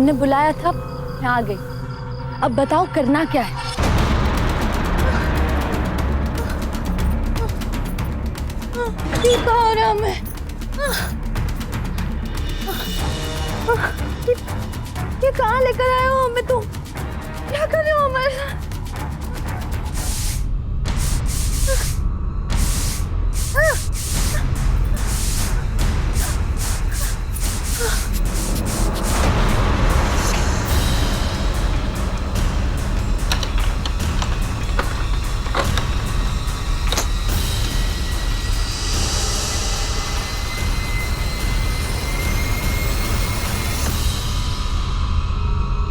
तुमने बुलाया था, मैं आ गई। अब बताओ करना क्या है? ये कहाँ हो रहा मैं? ये कहाँ लेकर आए हो हमें? तुम क्या कर रहे हो हमारे साथ?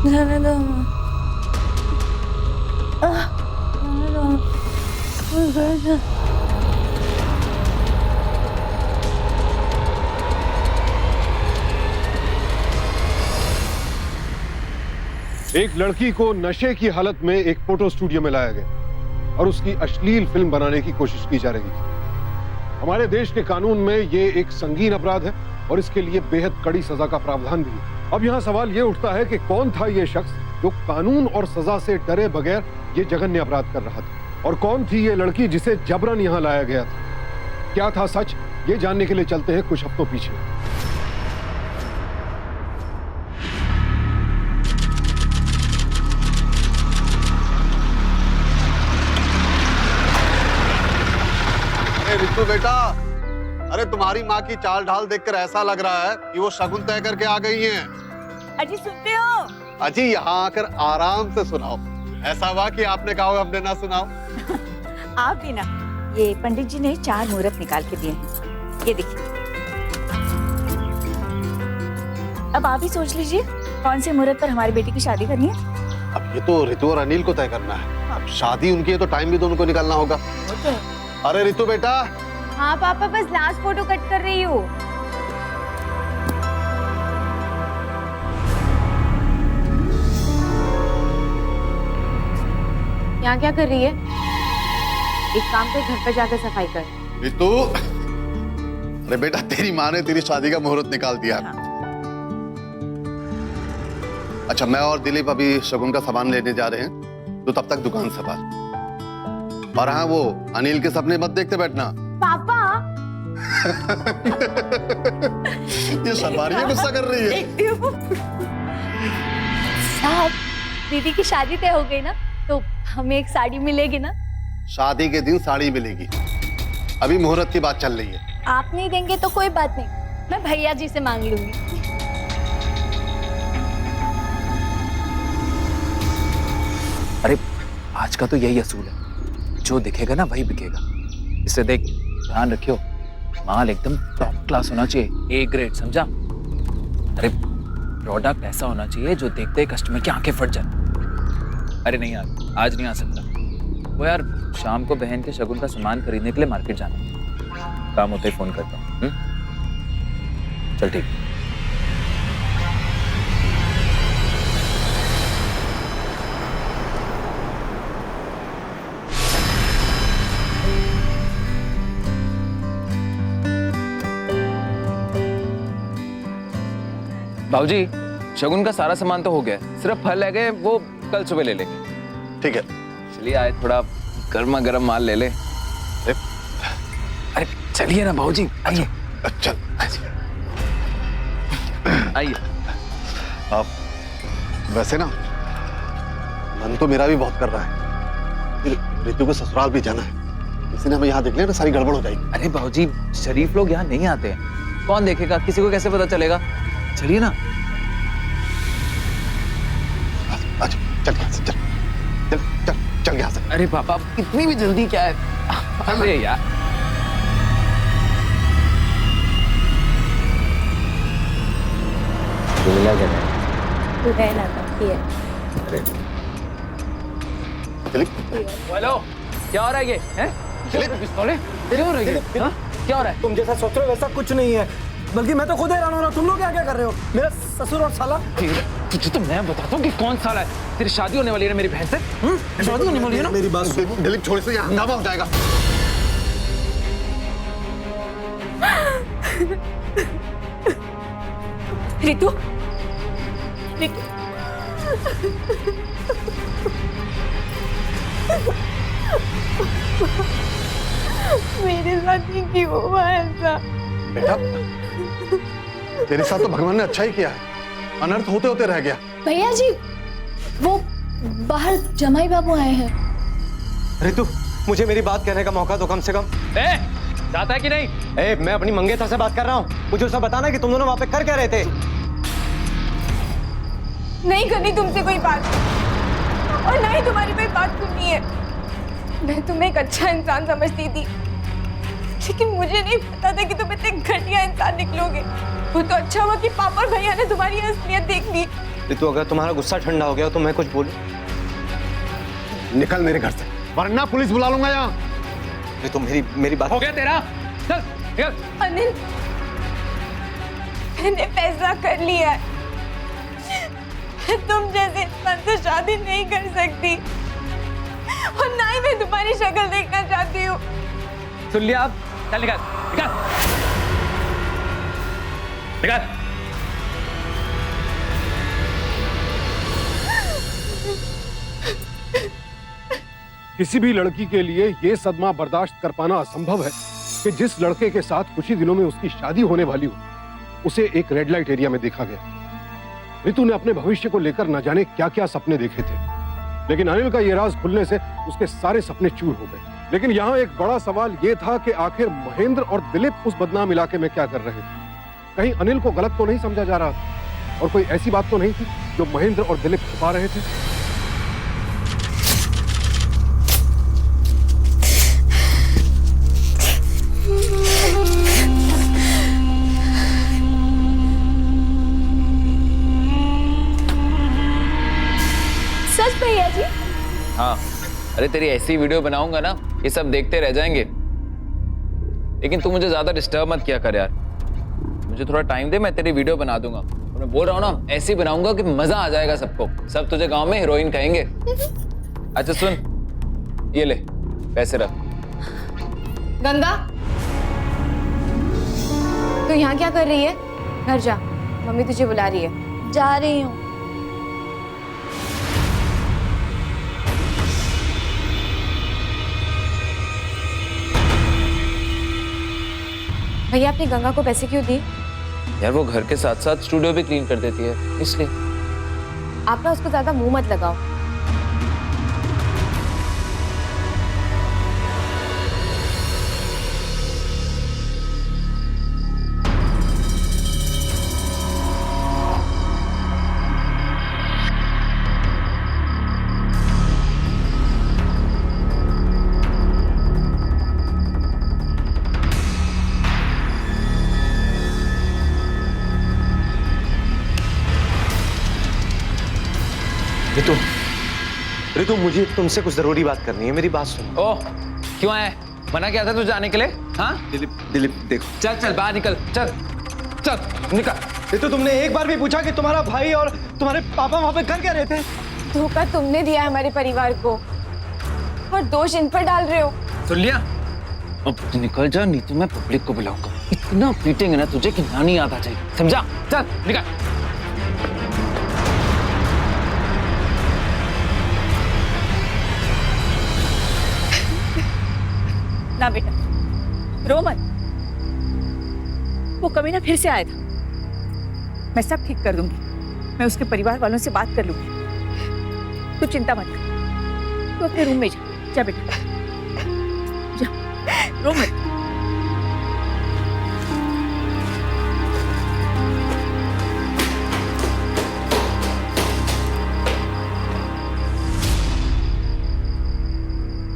जाने दो, जाने दो। एक लड़की को नशे की हालत में एक फोटो स्टूडियो में लाया गया और उसकी अश्लील फिल्म बनाने की कोशिश की जा रही थी। हमारे देश के कानून में ये एक संगीन अपराध है और इसके लिए बेहद कड़ी सजा का प्रावधान भी है। अब यहाँ सवाल ये उठता है कि कौन था ये शख्स जो कानून और सजा से डरे बगैर ये जघन्य अपराध कर रहा था, और कौन थी ये लड़की जिसे जबरन यहाँ लाया गया था? क्या था सच, ये जानने के लिए चलते हैं कुछ हफ्तों पीछे। रितु बेटा, अरे तुम्हारी माँ की चाल ढाल देखकर ऐसा लग रहा है कि वो शगुन तय करके आ गई हैं। अजी सुनते हो? अजी यहाँ आकर आराम से सुनाओ। ऐसा हुआ कि आपने कहा होगा हमने ना सुनाओ। आप भी ना। ये पंडित जी ने 4 मुहूर्त निकाल के दिए हैं, ये देखिए। अब आप ही सोच लीजिए कौन से मुहूर्त पर हमारी बेटी की शादी करनी है। अब ये तो रितु और अनिल को तय करना है। अब शादी उनकी है तो टाइम भी दोनों को निकालना होगा। वो तो है। अरे रितु बेटा। हाँ पापा, बस लास्ट फोटो कट कर रही हूँ। यहाँ क्या कर रही है? एक काम कर, घर पर जाकर सफाई कर। रितु, अरे बेटा तेरी माँ ने तेरी शादी का मुहूर्त निकाल दिया। हाँ। अच्छा, मैं और दिलीप अभी शगुन का सामान लेने जा रहे हैं, तो तब तक दुकान संभाल। और हाँ, वो अनिल के सपने मत देखते बैठना। पापा ये शर्मारिये गुस्सा कर रही है। साहब, दीदी की शादी तय हो गई ना, तो हमें एक साड़ी मिलेगी ना? शादी के दिन साड़ी मिलेगी। अभी मुहूर्त की बात चल रही है। आप नहीं देंगे तो कोई बात नहीं, मैं भैया जी से मांग लूंगी। अरे आज का तो यही असूल है, जो दिखेगा ना वही बिकेगा। इसे देख, ध्यान रखियो, माल एकदम टॉप क्लास होना चाहिए, ए ग्रेड, समझा? अरे प्रोडक्ट ऐसा होना चाहिए जो देखते ही कस्टमर की आंखें फट जाए। अरे नहीं यार, आज नहीं आ सकता। वो यार शाम को बहन के शगुन का सामान खरीदने के लिए मार्केट जाना है। काम होते ही फोन करता हूँ। चल ठीक। बाबूजी, शगुन का सारा सामान तो हो गया, सिर्फ फल रह गए, वो कल सुबह ले लेंगे। ठीक है। चलिए आए, थोड़ा गर्मा गर्म माल ले ले। अरे चलिए ना बाबूजी, आइए। अच्छा आइए। अब वैसे ना मन तो मेरा भी बहुत कर रहा है, फिर रितु को ससुराल भी जाना है। किसी ने हमें यहाँ देख लिया ना, सारी गड़बड़ हो जाएगी। अरे बाबूजी, शरीफ लोग यहाँ नहीं आते हैं, कौन देखेगा, किसी को कैसे पता चलेगा? चलिए ना। अच्छा चल यहाँ से, चल चल चल चल यहाँ से। अरे पापा, इतनी भी जल्दी क्या है? अरे यार, तू रहना था, ये। दिलीप, हेलो, क्या हो रहा है ये? हैं? पिस्तौलें? क्या हो रहा है ये? हाँ? क्या हो रहा है? तुम जैसा सोच रहे हो वैसा कुछ नहीं है, बल्कि मैं तो खुद हैरान हो रहा हूँ। तुम लोग क्या क्या कर रहे हो? मेरा ससुर और साला। तुझे तो मैं बताता हूँ कि कौन साला है। तेरी शादी होने वाली है ना मेरी बहन से। शादी होने वाली है ना? मेरी बात सुनो। दिलीप छोड़ से, यहाँ हंगामा हो जाएगा। रितु, रितु मेरे साथ ही क्यों हुआ ऐसा? बेटा, तेरे साथ तो भगवान ने अच्छा ही किया है, अनर्थ होते होते रह गया। भैया जी, वो बाहर जमाई बाबू आए हैं। रितु, मुझे मेरी बात कहने का मौका दो कम से कम। जाता है कि नहीं? मैं अपनी मंगेतर से बात कर रहा हूँ, मुझे उसका बताना कि तुम दोनों वहां पे कर क्या रहे थे। नहीं करनी तुमसे कोई बात, और ना ही तुम्हारी कोई बात सुननी है। मैं तुम्हें एक अच्छा इंसान समझती थी, लेकिन मुझे नहीं पता था कि तुम इतने घटिया इंसान निकलोगे। वो तो अच्छा हुआ कि पापा और भैया ने तुम्हारी असलियत देख ली। रितु, अगर तुम्हारा गुस्सा ठंडा हो गया तो मैं कुछ बोलूं? निकल मेरे घर से, वरना पुलिस बुला लूंगा यहाँ। रितु, मेरी बात हो गया तेरा? चल निकल। अनिल, मैंने फैसला कर लिया है, तुम जैसे इंसान से शादी नहीं कर सकती, और ना ही मैं तुम्हारी शक्ल देखना चाहती हूँ। सुन लिया आप? चल निकल निकल निकल। किसी भी लड़की के लिए यह सदमा बर्दाश्त कर पाना असंभव है कि जिस लड़के के साथ कुछ ही दिनों में उसकी शादी होने वाली हो, उसे एक रेड लाइट एरिया में देखा गया। रितु ने अपने भविष्य को लेकर न जाने क्या क्या सपने देखे थे, लेकिन अनिल का यह राज खुलने से उसके सारे सपने चूर हो गए। लेकिन यहाँ एक बड़ा सवाल यह था कि आखिर महेंद्र और दिलीप उस बदनाम इलाके में क्या कर रहे थे? कहीं अनिल को गलत तो नहीं समझा जा रहा था, और कोई ऐसी बात तो नहीं थी जो महेंद्र और दिलीप छुपा रहे थे? सच भैया जी? हाँ, अरे तेरी ऐसी वीडियो बनाऊंगा ना, ये सब देखते रह जाएंगे। लेकिन तू मुझे ज्यादा डिस्टर्ब मत किया कर यार, मुझे थोड़ा टाइम दे, मैं तेरी वीडियो बना दूंगा। और मैं बोल रहा हूँ ना, ऐसी बनाऊंगा कि मजा आ जाएगा सबको, सब तुझे गांव में हीरोइन कहेंगे। अच्छा सुन, ये ले पैसे रख। गंगा, तू यहाँ क्या कर रही है? घर जा, मम्मी तुझे बुला रही है। जा रही हूँ। भैया, आपने गंगा को पैसे क्यों दिए? यार वो घर के साथ साथ स्टूडियो भी क्लीन कर देती है, इसलिए। आप ना उसको ज्यादा मुंह मत लगाओ। रितु, रितु, मुझे तुमसे कुछ जरूरी बात करनी है, मेरी बात सुनो। ओह, क्यों आया? मना किया था तू जाने के लिए? हाँ? दिलीप देखो। चल चल बाहर निकल, चल चल निकल। रितु, तुमने एक बार भी पूछा कि तुम्हारा भाई और तुम्हारे पापा वहां पे कर क्या रहे थे? धोखा तुमने दिया है हमारे परिवार को, और दोष इन पर डाल रहे हो। सुन लिया? अब तू निकल जा, नहीं तो मैं पब्लिक को बुलाऊंगा। इतना पीटेंगे ना तुझे कि नानी याद आ जाएगी, समझा? चल निकल। ना बेटा, रो मत। वो कमीना फिर से आया था। मैं सब ठीक कर दूंगी, मैं उसके परिवार वालों से बात कर लूंगी। तू चिंता मत कर, तू अपने रूम में जा। जा बेटा, जा, रो मत।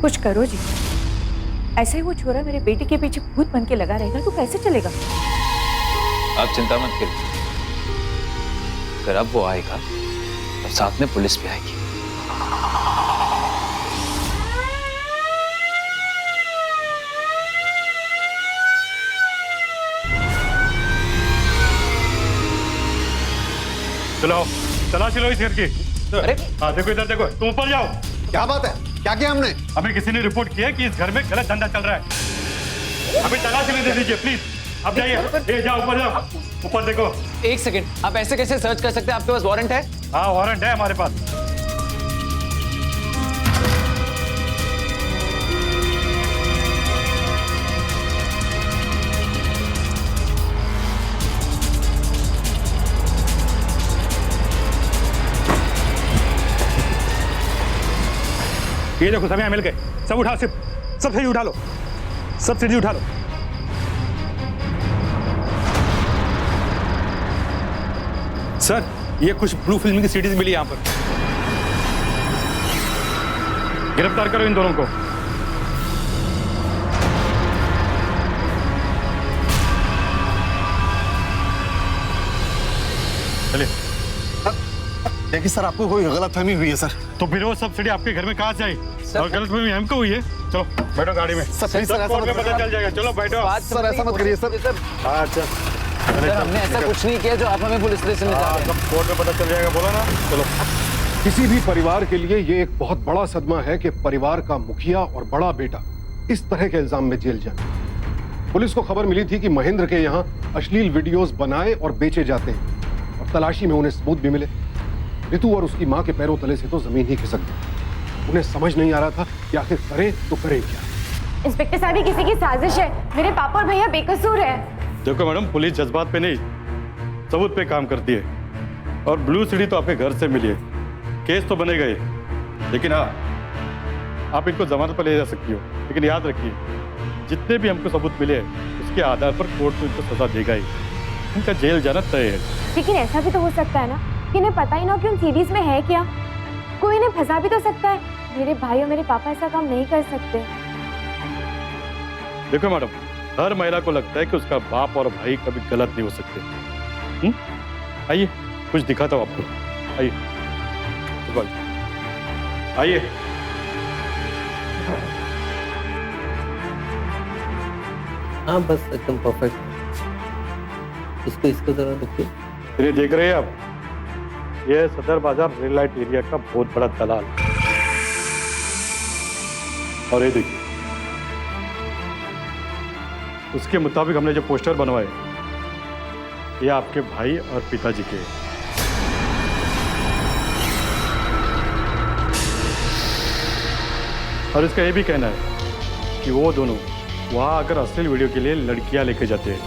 कुछ करो जी, ऐसे ही वो छोरा मेरे बेटे के पीछे भूत बन के लगा रहेगा तो कैसे चलेगा? आप चिंता मत करिए, अगर अब वो आएगा तो साथ में पुलिस भी आएगी। चलो, तलाशी लो इस घर की। अरे हाँ देखो, इधर देखो, तुम ऊपर जाओ। क्या बात है? क्या किया हमने? हमें किसी ने रिपोर्ट किया कि इस घर में गलत धंधा चल रहा है। हमें तलाशी लेने दीजिए प्लीज। अब जाइए, जाओ ऊपर जाओ। ऊपर देखो। एक सेकंड, आप ऐसे कैसे सर्च कर सकते हैं? आपके पास वारंट है? हाँ वारंट है हमारे पास। ये देखो सब यहाँ मिल गए। सब उठाओ, सिर्फ सब सीढ़ी उठा लो, सब सीढ़ी उठा लो। सर ये कुछ ब्लू फिल्म की सीडीज मिली यहाँ पर। गिरफ्तार करो इन दोनों को। चलिए। देखिए सर, आपको कोई गलतफहमी हुई है सर। तो फिर वो सब्सिडी आपके घर में कहाँ से आई? और गलतफहमी हमको हुई है। चलो बैठो गाड़ी में। सर प्लीज सर, ऐसा कोर्ट में मत पता चल जाएगा। चलो बैठो। सर, ऐसा मत करिए सर। अच्छा सर हमने ऐसा कुछ नहीं किया जो आप हमें पुलिस स्टेशन ले जा रहे हैं। कोर्ट में पता चल जाएगा, बोला ना। चलो। किसी भी परिवार के लिए ये एक बहुत बड़ा सदमा है कि परिवार का मुखिया और बड़ा बेटा इस तरह के इल्जाम में जेल जाए। पुलिस को खबर मिली थी कि महेंद्र के यहाँ अश्लील वीडियोस बनाए और बेचे जाते हैं और तलाशी में उन्हें सबूत भी मिले। रितु और उसकी माँ के पैरों तले से तो जमीन ही खिसक गई। उन्हें समझ नहीं आ रहा था कि आखिर करें तो करें क्या। इंस्पेक्टर साहब, ये किसी की साजिश है। मेरे पापा और भैया बेकसूर है। देखो मैडम, पुलिस जज्बात पे नहीं सबूत पे काम करती है। और ब्लू सीडी तो आपके घर से मिली है, केस तो बनेगा ही। लेकिन हाँ, आप इनको जमानत पर ले जा सकती हो। लेकिन याद रखिए, जितने भी हमको सबूत मिले उसके आधार पर कोर्ट तो इनको सजा देगा ही। इनका जेल जाना तय है। लेकिन ऐसा भी तो हो सकता है ना कि इन्हें पता ही ना कि उन सीडीज में है क्या। कोई इन्हें फंसा भी तो सकता है। मेरे भाई और मेरे पापा ऐसा काम नहीं कर सकते। देखो मैडम, हर महिला को लगता है कि उसका बाप और भाई कभी गलत नहीं हो सकते। आइए कुछ दिखाता हूँ आपको। आइए आइए। हाँ बस एकदम परफेक्ट। इसको जरा देखिए। ये देख रहे हैं आप, ये सदर बाजार रेल लाइट एरिया का बहुत बड़ा दलाल। और ये देखिए, उसके मुताबिक हमने जो पोस्टर बनवाए ये आपके भाई और पिताजी के। और इसका ये भी कहना है कि वो दोनों वहां आकर अश्लील वीडियो के लिए लड़कियां लेके जाते हैं।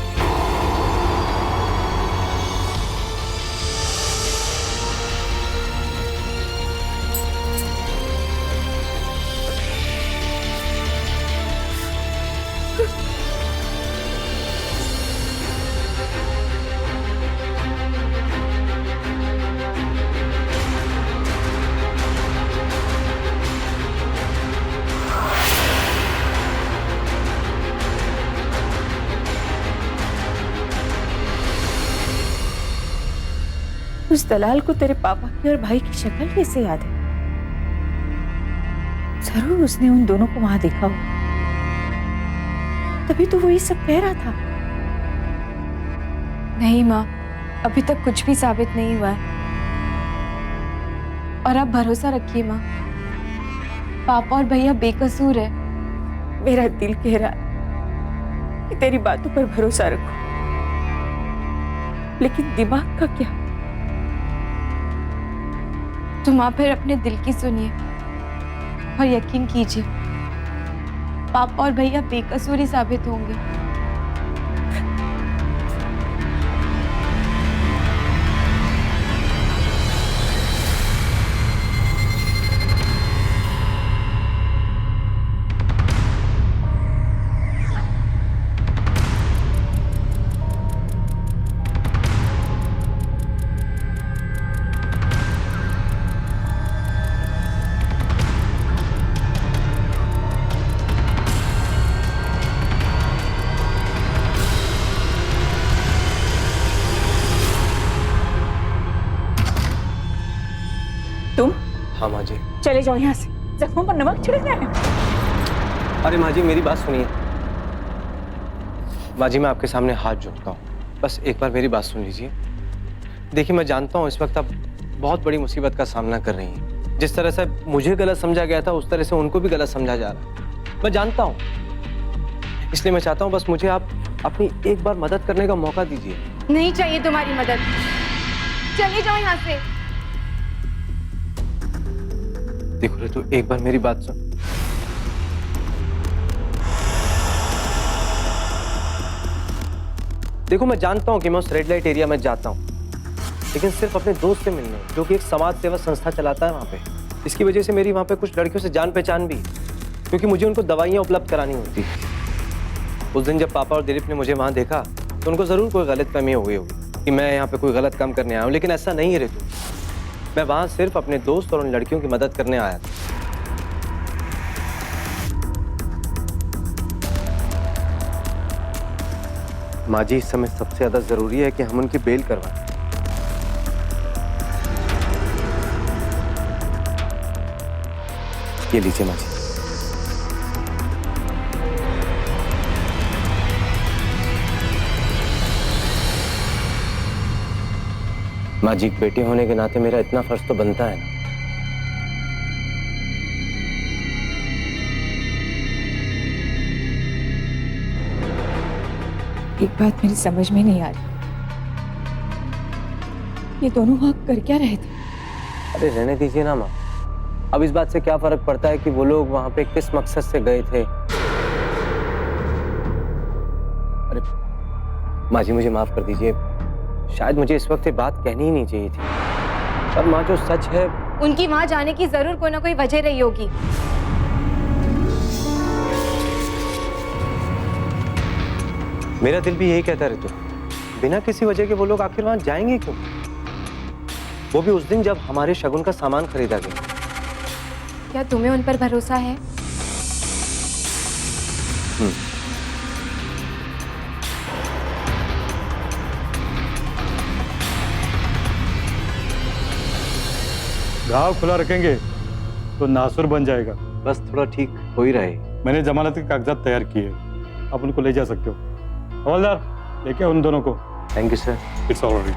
उस दलाल को तेरे पापा की और भाई की शक्ल कैसे याद है? जरूर उसने उन दोनों को वहां देखा हो, तभी तो वो ये सब कह रहा था। नहीं माँ, अभी तक कुछ भी साबित नहीं हुआ है। और आप भरोसा रखिए माँ, पापा और भैया बेकसूर है। मेरा दिल कह रहा है कि तेरी बातों पर भरोसा रखो, लेकिन दिमाग का क्या? तो माँ फिर अपने दिल की सुनिए और यकीन कीजिए, पापा और भैया बेकसूर ही साबित होंगे। तुम हाँ माँ जी। चले जाओ यहाँ से, जख्मों पर नमक छिड़कना है। अरे माँ जी मेरी बात सुनिए। माँ जी मैं आपके सामने हाथ जोड़ता हूँ, बस एक बार मेरी बात सुन लीजिए। देखिए मैं जानता हूँ इस वक्त आप बहुत बड़ी मुसीबत का सामना कर रही हैं। जिस तरह से मुझे गलत समझा गया था उस तरह से उनको भी गलत समझा जा रहा है, मैं जानता हूँ। इसलिए मैं चाहता हूँ बस मुझे आप अपनी एक बार मदद करने का मौका दीजिए। नहीं चाहिए तुम्हारी मदद, चले जाओ यहाँ से। देखो रे, तू एक बार मेरी बात सुन। देखो, मैं जानता हूँ कि मैं उस रेड लाइट एरिया में जाता हूँ, लेकिन सिर्फ अपने दोस्त से मिलने, जो कि एक समाज सेवा संस्था चलाता है वहाँ पे। इसकी वजह से मेरी वहाँ पे कुछ लड़कियों से जान पहचान भी, क्योंकि मुझे उनको दवाइयाँ उपलब्ध करानी होती। उस दिन जब पापा और दिलीप ने मुझे वहाँ देखा तो उनको जरूर कोई गलतफहमी हो गई होगी कि मैं यहाँ पे कोई गलत काम करने आया हूँ, लेकिन ऐसा नहीं है ऋतु। मैं वहाँ सिर्फ अपने दोस्त और उन लड़कियों की मदद करने आया था। माँ जी, इस समय सबसे ज्यादा जरूरी है कि हम उनकी बेल करवाएं। ये लीजिए माँ जी। माँ जी, बेटे होने के नाते मेरा इतना फर्ज तो बनता है ना। एक बात मेरी समझ में नहीं आ रही, ये दोनों वहां कर क्या रहे थे? अरे रहने दीजिए ना माँ। अब इस बात से क्या फर्क पड़ता है कि वो लोग वहां पे किस मकसद से गए थे। अरे माँ जी, मुझे माफ कर दीजिए, शायद मुझे इस वक्त ये बात कहनी ही नहीं चाहिए थी, पर माँ जो सच है, उनकी वहां जाने की जरूर कोई ना कोई वजह रही होगी। मेरा दिल भी यही कहता ऋतु, बिना किसी वजह के वो लोग आखिर वहां जाएंगे क्यों? वो भी उस दिन जब हमारे शगुन का सामान खरीदा गया। क्या तुम्हें उन पर भरोसा है? घाव खुला रखेंगे तो नासुर बन जाएगा। बस थोड़ा ठीक हो ही रहे। मैंने जमानत के कागजात तैयार किए, आप उनको ले जा सकते हो। हवलदार, लेके उन दोनों को। Thank you sir. It's alright.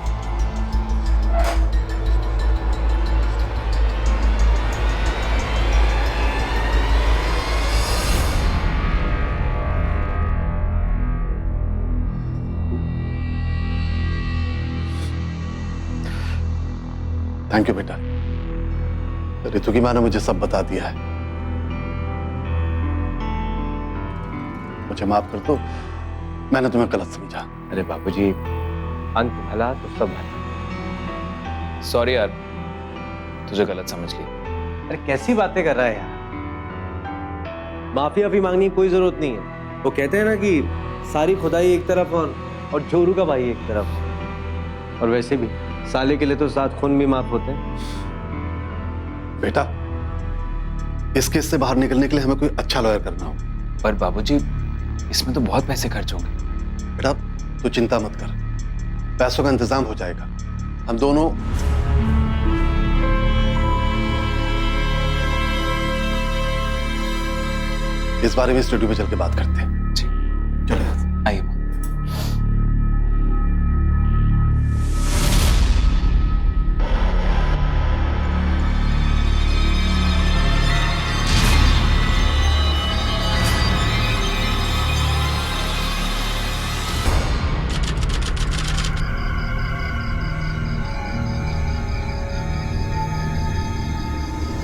Thank you बेटा, ऋतु की माँ ने मुझे सब बता दिया है। मुझे माफ कर दो, मैंने तुम्हें गलत समझा। अरे बापूजी, अंत भला तो सब भला। सॉरी यार, तुझे गलत समझ गई। अरे कैसी बातें कर रहा है यार, माफी वाफी मांगने की कोई जरूरत नहीं है। वो कहते हैं ना कि सारी खुदाई एक तरफ और जोरू का भाई एक तरफ। और वैसे भी साले के लिए तो 7 खून भी माफ होते हैं। बेटा, इस केस से बाहर निकलने के लिए हमें कोई अच्छा लॉयर करना हो। पर बाबूजी, इसमें तो बहुत पैसे खर्च होंगे। बेटा तू चिंता मत कर, पैसों का इंतजाम हो जाएगा। हम दोनों इस बारे में स्टूडियो में चल के बात करते हैं। जी चलो आइए।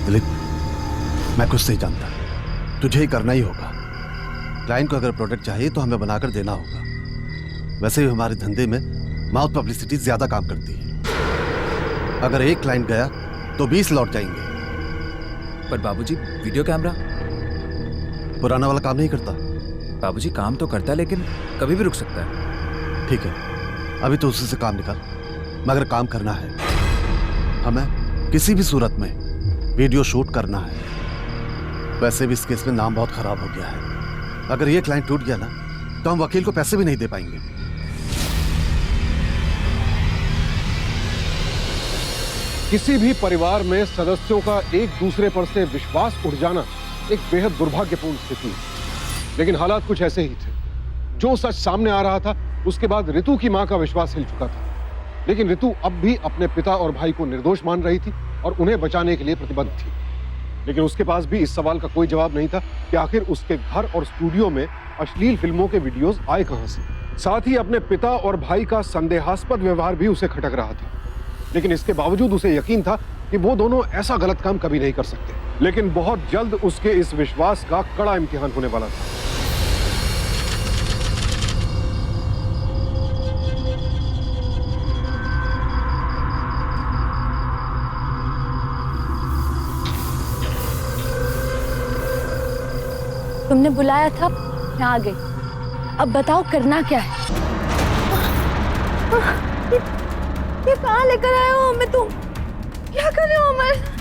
दिलीप, मैं कुछ नहीं जानता, तुझे ही करना ही होगा। क्लाइंट को अगर प्रोडक्ट चाहिए तो हमें बनाकर देना होगा। वैसे भी हमारे धंधे में माउथ पब्लिसिटी ज्यादा काम करती है। अगर एक क्लाइंट गया तो 20 लौट जाएंगे। पर बाबूजी, वीडियो कैमरा पुराना वाला काम नहीं करता। बाबूजी, काम तो करता है, लेकिन कभी भी रुक सकता है। ठीक है, अभी तो उसी से काम निकाल, मगर काम करना है। हमें किसी भी सूरत में वीडियो शूट करना है। वैसे भी इस केस में नाम बहुत खराब हो गया है। अगर ये क्लाइंट टूट गया ना तो हम वकील को पैसे भी नहीं दे पाएंगे। किसी भी परिवार में सदस्यों का एक दूसरे पर से विश्वास उठ जाना एक बेहद दुर्भाग्यपूर्ण स्थिति है। लेकिन हालात कुछ ऐसे ही थे। जो सच सामने आ रहा था, उसके बाद ऋतु की मां का विश्वास हिल चुका था। लेकिन ऋतु अब भी अपने पिता और भाई को निर्दोष मान रही थी और उन्हें बचाने के लिए प्रतिबद्ध थी। लेकिन उसके पास भी इस सवाल का कोई जवाब नहीं था कि आखिर उसके घर और स्टूडियो में अश्लील फिल्मों के वीडियोस आए कहां से। साथ ही अपने पिता और भाई का संदेहास्पद व्यवहार भी उसे खटक रहा था। लेकिन इसके बावजूद उसे यकीन था कि वो दोनों ऐसा गलत काम कभी नहीं कर सकते। लेकिन बहुत जल्द उसके इस विश्वास का कड़ा इम्तिहान होने वाला था। तुमने बुलाया था, मैं आ गई। अब बताओ करना क्या है? ये कहाँ लेकर आए हो मैं? तुम क्या कर रहे हो अमर?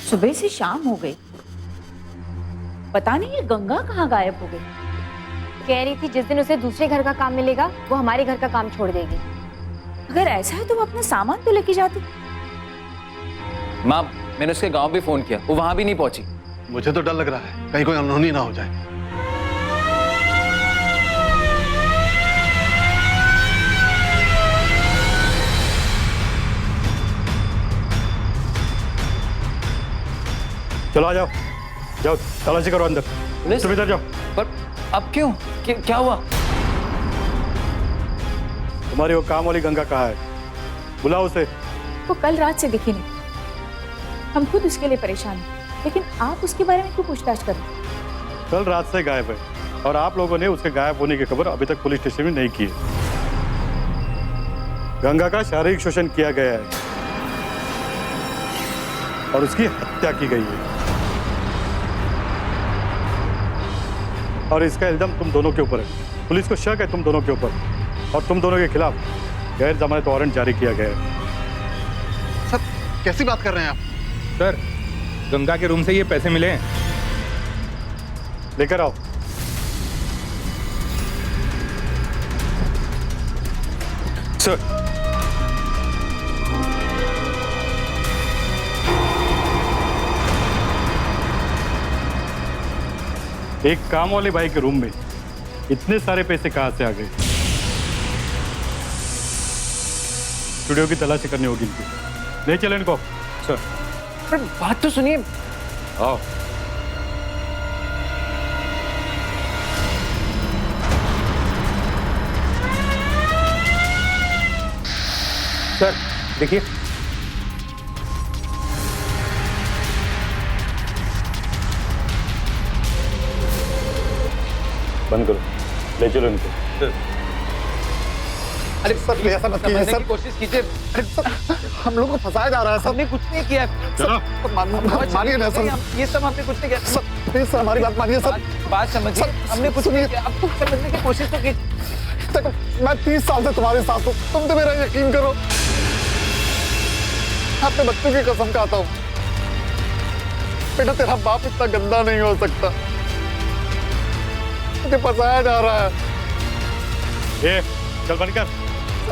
सुबह से शाम हो गई, पता नहीं ये गंगा कहाँ गायब हो गई। कह रही थी जिस दिन उसे दूसरे घर का काम मिलेगा वो हमारे घर का काम छोड़ देगी। अगर ऐसा है तो वो अपना सामान तो लेके जाती। माँ, मैंने उसके गांव भी फोन किया, वो वहां भी नहीं पहुंची। मुझे तो डर लग रहा है कहीं कोई अनहोनी ना हो जाए। चलो आ जाओ, जाओ तलाशी करो अंदर। तुम इधर जाओ। पर अब क्यों? क्या हुआ? तुम्हारी वो काम वाली गंगा कहाँ है? बुलाओ उसे। वो कल रात से दिखी नहीं। हम खुद उसके लिए परेशान हैं, लेकिन आप उसके बारे में क्यों पूछताछ कर रहे हैं? कल रात से गायब है और आप लोगों ने उसके गायब होने की खबर अभी तक पुलिस स्टेशन में नहीं की है। गंगा का शारीरिक शोषण किया गया है और उसकी हत्या की गई है और इसका इल्जाम तुम दोनों के ऊपर है। पुलिस को शक है तुम दोनों के ऊपर और तुम दोनों के खिलाफ गैर जमानत वारंट जारी किया गया है। सर कैसी बात कर रहे हैं आप? सर, गंगा के रूम से ये पैसे मिले हैं। लेकर आओ। सर, एक काम वाले भाई के रूम में इतने सारे पैसे कहां से आ गए? स्टूडियो की तलाशी करनी होगी इनकी। ले चलो इनको। सर। पर बात तो सुनिए। आओ। सर देखिए, बंद करो, ले चलो इनको। अरे सर ऐसा मत कीजिए सर, कोशिश कीजिए। अरे सर हम लोग को फंसाया जा रहा है सर। हमने कुछ नहीं किया। चलो। मानिए ना सर, ये सब हमने कुछ नहीं किया। सर प्लीज सर हमारी बात मानिए सर। बात समझिए, हमने कुछ नहीं किया। अब कुछ समझने की कोशिश तो की। देखो मैं 30 साल से तुम्हारे साथ हूँ, तुम तो मेरा यकीन करो। अपने बच्चों की कसम खाता हूँ बेटा, तेरा बाप इतना गंदा नहीं हो सकता। मुझे फंसाया जा रहा है। ये चल बनकर,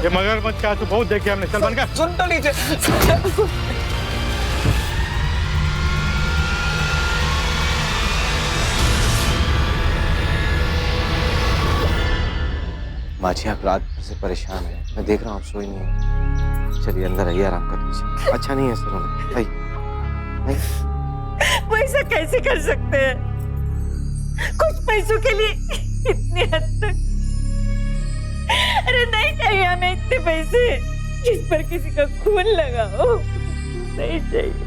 ये मगरमच्छ का आंसू बहुत देखे हमने। चल बनकर। सुन तो लीजिए। माँ जी आप रात से परेशान हैं, मैं देख रहा हूँ आप सोई नहीं है। चलिए अंदर आइए, आराम कर लीजिए। अच्छा नहीं है सर उन्हें। नहीं वो ऐसा कैसे कर सकते हैं? कुछ पैसों के लिए इतनी हद तक? अरे नहीं चाहिए हमें इतने पैसे जिस पर किसी का खून लगा हो। नहीं चाहिए।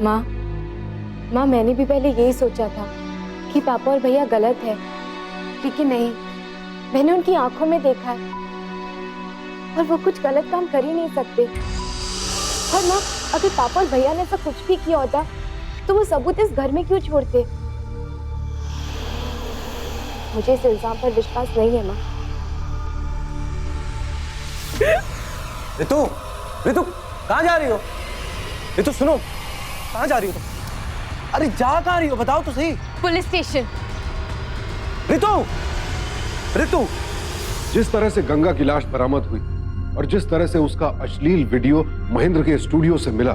माँ मैंने भी पहले यही सोचा था कि पापा और भैया गलत है, लेकिन नहीं, मैंने उनकी आंखों में देखा है और वो कुछ गलत काम कर ही नहीं सकते। और माँ अगर पापा और भैया ने ऐसा कुछ भी किया होता तो वो सबूत इस घर में क्यों छोड़ते? मुझे इस इल्जाम पर विश्वास नहीं है माँ। रितु, रितु कहाँ जा रही हो? रितु सुनो, कहाँ जा रही हो तुम? अरे जा कहाँ रही हो, बताओ तो सही। Police station. रितु, रितु। जिस तरह से गंगा की लाश बरामद हुई और जिस तरह से उसका अश्लील वीडियो महेंद्र के स्टूडियो से मिला,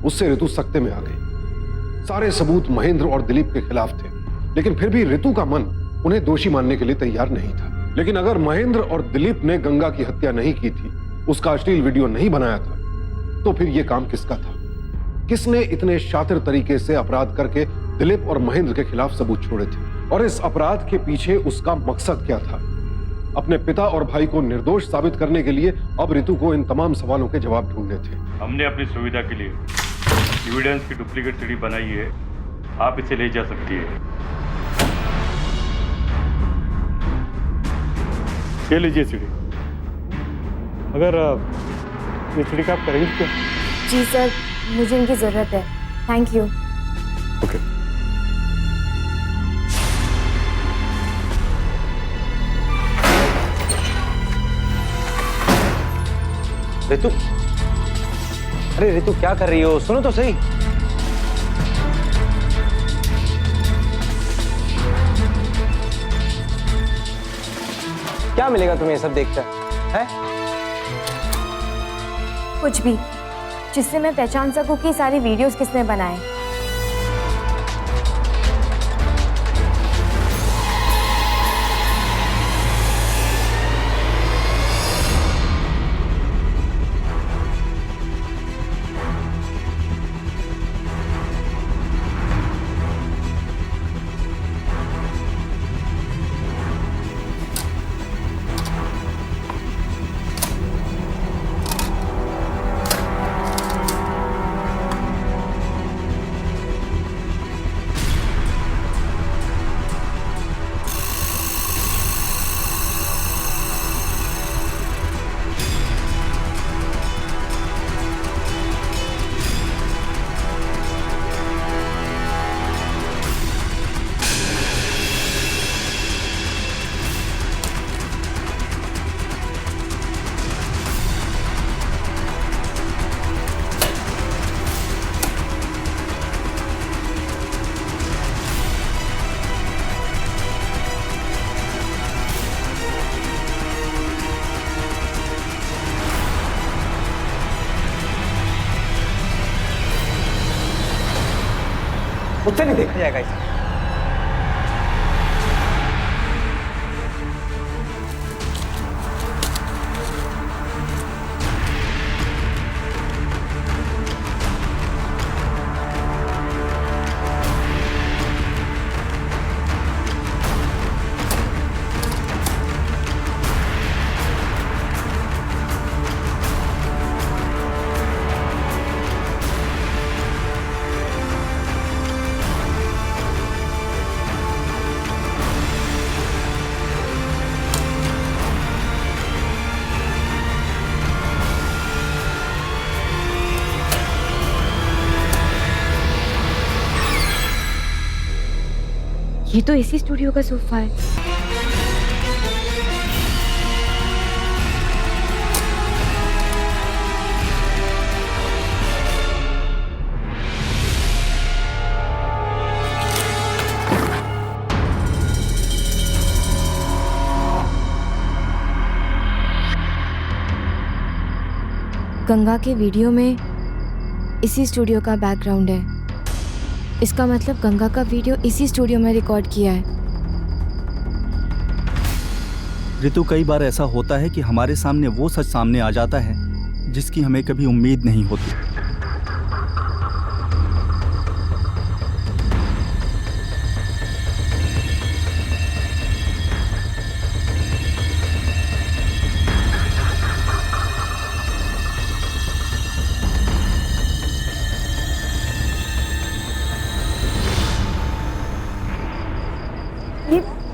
उससे रितु सख्ते में आ गई। सारे सबूत महेंद्र और दिलीप के खिलाफ थे, लेकिन फिर भी रितु का मन उन्हें दोषी मानने के लिए तैयार नहीं था। लेकिन अगर महेंद्र और दिलीप ने गंगा की हत्या नहीं की थी, उसका अश्लील वीडियो नहीं बनाया था, तो फिर यह काम किसका था? किसने इतने शातिर तरीके से अपराध करके दिलीप और महेंद्र के खिलाफ सबूत छोड़े थे? और इस अपराध के पीछे उसका मकसद क्या था? अपने पिता और भाई को निर्दोष साबित करने के लिए अब रितु को इन तमाम सवालों के जवाब ढूंढने थे। हमने अपनी सुविधा के लिए एविडेंस की डुप्लीकेट सीडी बनाई है, आप इसे ले जा सकती है। ये लीजिए सीडी। अगर ये सीडी का आप करेंगे क्या? जी सर, मुझे इनकी जरूरत है। Thank you. ओके। रितु, अरे रितु क्या कर रही हो? सुनो तो सही। क्या मिलेगा तुम्हें ये सब देखकर? है? कुछ भी, जिससे मैं पहचान सकूं कि सारी वीडियोस किसने बनाए। मुझसे नहीं देखा जाएगा इसे। ये तो इसी स्टूडियो का सोफा है। गंगा के वीडियो में इसी स्टूडियो का बैकग्राउंड है। इसका मतलब गंगा का वीडियो इसी स्टूडियो में रिकॉर्ड किया है। ऋतु, कई बार ऐसा होता है कि हमारे सामने वो सच सामने आ जाता है जिसकी हमें कभी उम्मीद नहीं होती।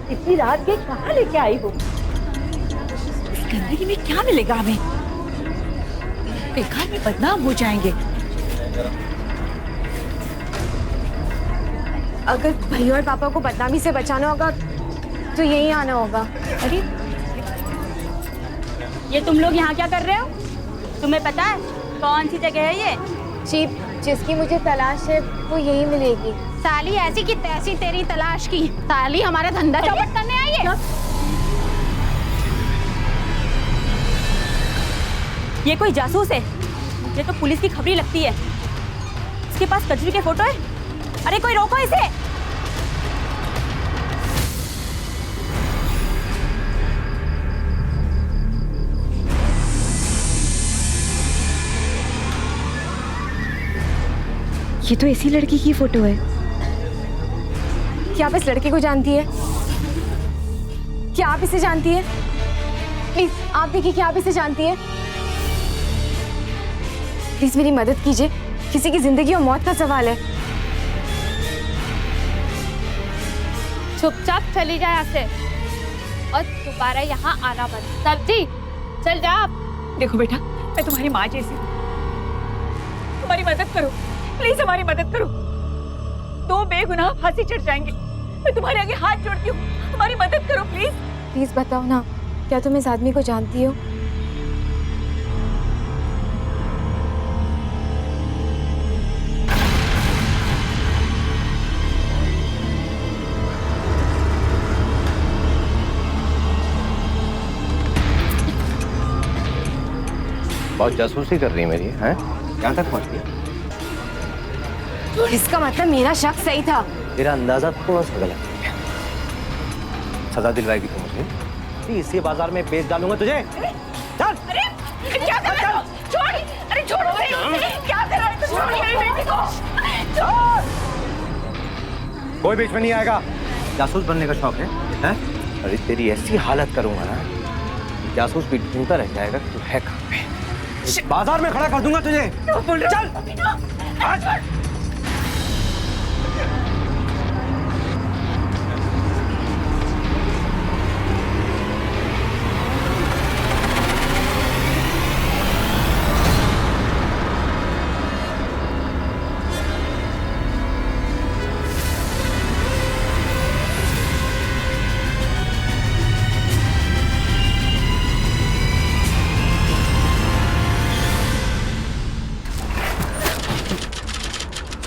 इतनी रात ये कहाँ लेके आई हो? इस गंदगी में क्या मिलेगा हमें? बेकार में बदनाम हो जाएंगे। अगर भाई और पापा को बदनामी से बचाना होगा तो यहीं आना होगा। अरे ये तुम लोग यहाँ क्या कर रहे हो? तुम्हें पता है कौन सी जगह है ये? चीफ, जिसकी मुझे तलाश है वो यहीं मिलेगी। साली ऐसी की तैसी तेरी तलाश की। साली हमारा धंधा चौपट करने आई है। ये कोई जासूस है। ये तो पुलिस की खबरी लगती है। इसके पास कजरी के फोटो है। अरे कोई रोको इसे। ये तो इसी लड़की की फोटो है। क्या आप इस लड़के को जानती है? क्या आप इसे जानती है? प्लीज आप देखिए, क्या आप इसे जानती है? प्लीज मेरी मदद कीजिए, किसी की जिंदगी और मौत का सवाल है। चुपचाप चली जाए यहाँ से और दोबारा यहाँ आना मत। सब्जी चल जा। देखो बेटा, मैं तुम्हारी माँ जैसी हूँ, तुम्हारी मदद करो, प्लीज हमारी मदद करो। 2 बेगुनाह फांसी चढ़ जाएंगे। मैं तुम्हारे आगे हाथ जोड़ती हूँ, हमारी मदद करो प्लीज। प्लीज बताओ ना, क्या तुम इस आदमी को जानती हो? बहुत जासूसी कर रही है मेरी, हैं? यहाँ तक पहुँच गई। इसका मतलब मेरा शक सही था। तेरा अंदाजा थोड़ा सा गलत है। सजा दिलवाएगी तू मुझे? इसी बाजार में बेच डालूंगा तुझे। चल। अरे क्या कर रहे हो? छोड़। अरे छोड़ो मेरी उसे। क्या कर रहे हो? छोड़ मेरी बेटी को। छोड़। कोई बीच में नहीं आएगा। जासूस बनने का शौक है? हैं? अरे तेरी ऐसी हालत करूंगा ना, जासूस भी ढूंढता रह जाएगा कि तू है कहाँ पे। बाजार में खड़ा कर दूंगा तुझे। चल। आज।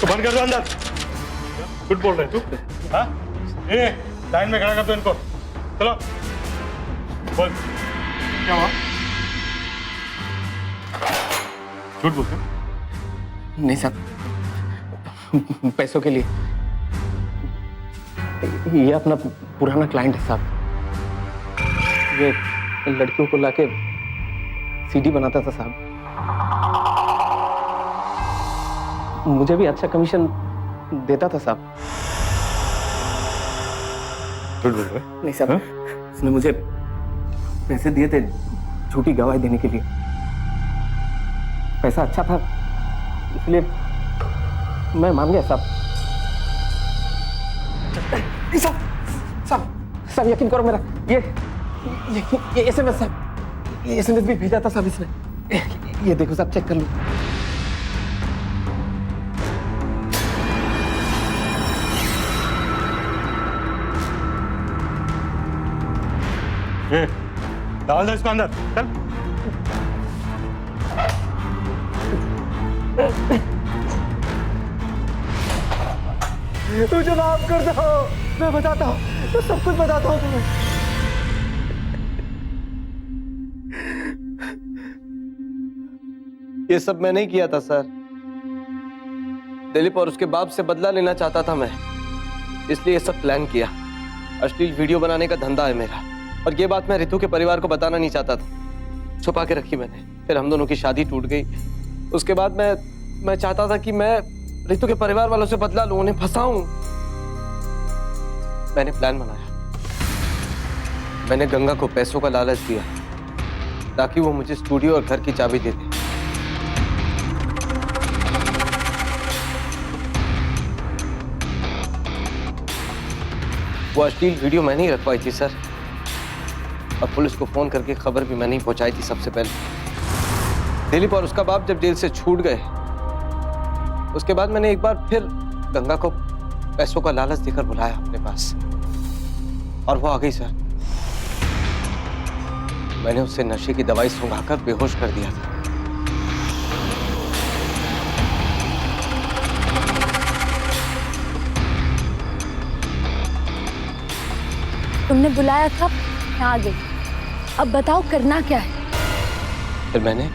तो बंद कर दो अंदर। झूठ बोल रहे तू? हाँ? ये लाइन में खड़ा कर दो इनको। चलो बोल, क्या हुआ? झूठ बोलते? नहीं साहब, पैसों के लिए। ये अपना पुराना क्लाइंट है साहब। ये लड़कियों को लाके सीडी बनाता था साहब। मुझे भी अच्छा कमीशन देता था साहब। झूठ बोल रहे? नहीं साहब, उसने मुझे पैसे दिए थे झूठी गवाही देने के लिए। पैसा अच्छा था इसलिए मैं मान गया साहब। साहब यकीन करो मेरा, ये एसएमएस साहब, ये एसएमएस भी भेजा था साहब इसने। ये देखो साहब, चेक कर लो। ये डाल दो इसको अंदर। चल। मुझे माफ कर दो, मैं बताता हूँ, मैं सब कुछ बताता हूँ तुम्हें। ये सब मैंने ही किया था सर। दिलीप और उसके बाप से बदला लेना चाहता था मैं, इसलिए ये सब प्लान किया। अश्लील वीडियो बनाने का धंधा है मेरा, और ये बात मैं रितु के परिवार को बताना नहीं चाहता था, छुपा के रखी मैंने। फिर हम दोनों की शादी टूट गई। उसके बाद मैं चाहता था कि मैं रितु के परिवार वालों से बदला लूं, उन्हें फंसाऊं। मैंने प्लान बनाया। मैंने गंगा को पैसों का लालच दिया ताकि वो मुझे स्टूडियो और घर की चाबी दे दे। वो अश्लील वीडियो मैंने ही रखवाई थी सर, और पुलिस को फोन करके खबर भी मैंने ही पहुंचाई थी सबसे पहले। दिलीप और उसका बाप जब जेल से छूट गए, उसके बाद मैंने एक बार फिर गंगा को पैसों का लालच देकर बुलाया अपने पास, और वो आ गई सर। मैंने उससे नशे की दवाई सुंघाकर बेहोश कर दिया था। तुमने बुलाया था, मैं आ गई। अब बताओ करना क्या है? फिर मैंने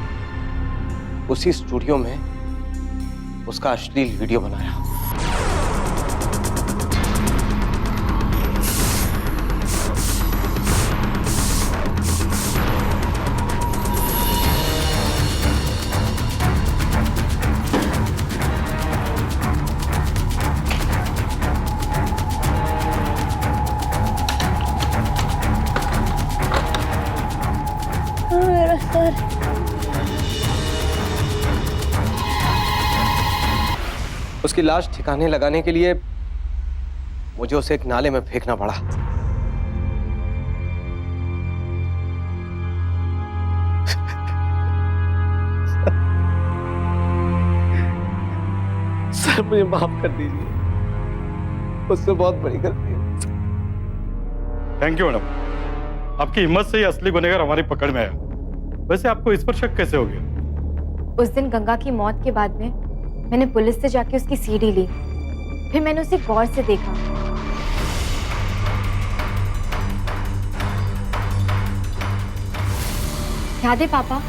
उसी स्टूडियो में उसका अश्लील वीडियो बनाया। मेरा सर। उसकी लाश ठिकाने लगाने के लिए मुझे उसे एक नाले में फेंकना पड़ा। सर मुझे माफ कर दीजिए, उससे बहुत बड़ी गलती है। थैंक यू मैडम, आपकी हिम्मत से ही असली गुनहगार हमारी पकड़ में आया। वैसे आपको इस पर शक कैसे हो गया? उस दिन गंगा की मौत के बाद में मैंने पुलिस से जाके उसकी सीडी ली, फिर मैंने उसे गौर से देखा। याद है पापा,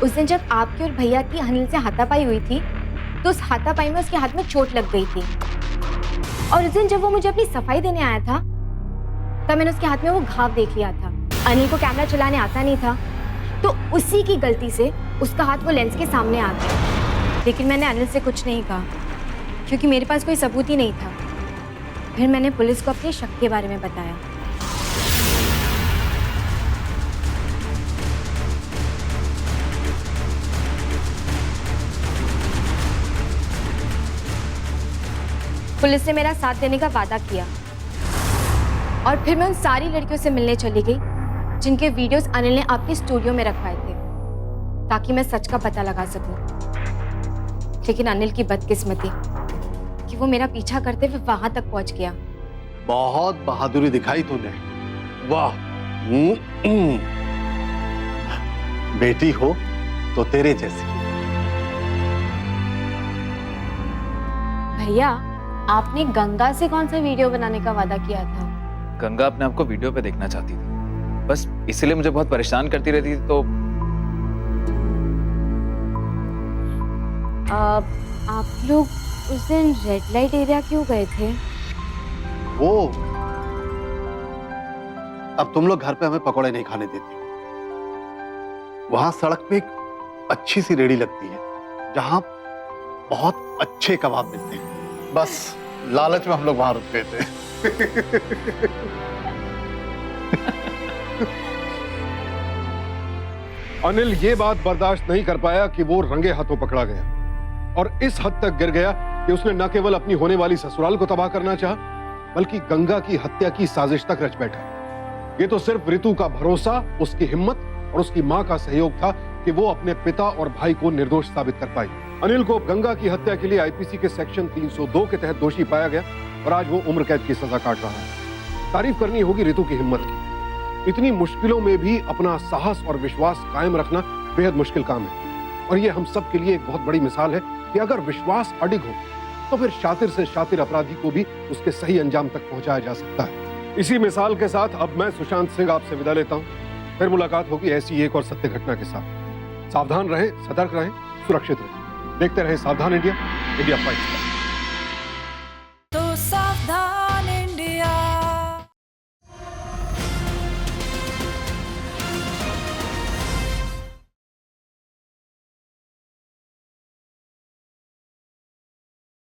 उस दिन जब आपकी और भैया की अनिल से हाथापाई हुई थी, तो उस हाथापाई में उसके हाथ में चोट लग गई थी। और उस दिन जब वो मुझे अपनी सफाई देने आया था, तब मैंने उसके हाथ में वो घाव देख लिया था। अनिल को कैमरा चलाने आता नहीं था, तो उसी की गलती से उसका हाथ वो लेंस के सामने आ गया। लेकिन मैंने अनिल से कुछ नहीं कहा, क्योंकि मेरे पास कोई सबूत ही नहीं था। फिर मैंने पुलिस को अपने शक के बारे में बताया। पुलिस ने मेरा साथ देने का वादा किया और फिर मैं उन सारी लड़कियों से मिलने चली गई जिनके वीडियोस अनिल ने आपके स्टूडियो में रखवाए थे, ताकि मैं सच का पता लगा सकूं। लेकिन अनिल की बदकिस्मती कि वो मेरा पीछा करते हुए वहां तक पहुंच गया। बहुत बहादुरी दिखाई तूने, वाह। बेटी हो तो तेरे जैसी। भैया, आपने गंगा से कौन सा वीडियो बनाने का वादा किया था? गंगा अपने आप को वीडियो पे देखना चाहती थी, बस इसीलिए मुझे बहुत परेशान करती रहती थी। तो आप लोग उस दिन रेड लाइट एरिया क्यों गए थे? वो अब तुम लोग घर पे हमें पकौड़े नहीं खाने देती। वहां सड़क पे एक अच्छी सी रेड़ी लगती है जहां बहुत अच्छे कबाब मिलते हैं। बस लालच में हम लोग वहां रुक गए थे। अनिल ये बात बर्दाश्त नहीं कर पाया कि वो रंगे हाथों पकड़ा गया और इस हद तक गिर गया कि उसने न केवल अपनी होने वाली ससुराल को तबाह करना चाहा, बल्कि गंगा की हत्या की साजिश तक रच बैठा। ये तो सिर्फ ऋतु का भरोसा, उसकी हिम्मत और उसकी मां का सहयोग था कि वो अपने पिता और भाई को निर्दोष साबित कर पाई। अनिल को गंगा की हत्या के लिए आईपीसी के सेक्शन 302 के तहत दोषी पाया गया और आज वो उम्र कैद की सजा काट रहा है। तारीफ करनी होगी ऋतु की हिम्मत की। इतनी मुश्किलों में भी अपना साहस और विश्वास कायम रखना बेहद मुश्किल काम है और ये हम सब के लिए एक बहुत बड़ी मिसाल है कि अगर विश्वास अडिग हो तो फिर शातिर से शातिर अपराधी को भी उसके सही अंजाम तक पहुंचाया जा सकता है। इसी मिसाल के साथ अब मैं सुशांत सिंह आपसे विदा लेता हूं। फिर मुलाकात होगी ऐसी एक और सत्य घटना के साथ। सावधान रहें, सतर्क रहें, सुरक्षित रहें। देखते रहें सावधान इंडिया, इंडिया फाइट्स।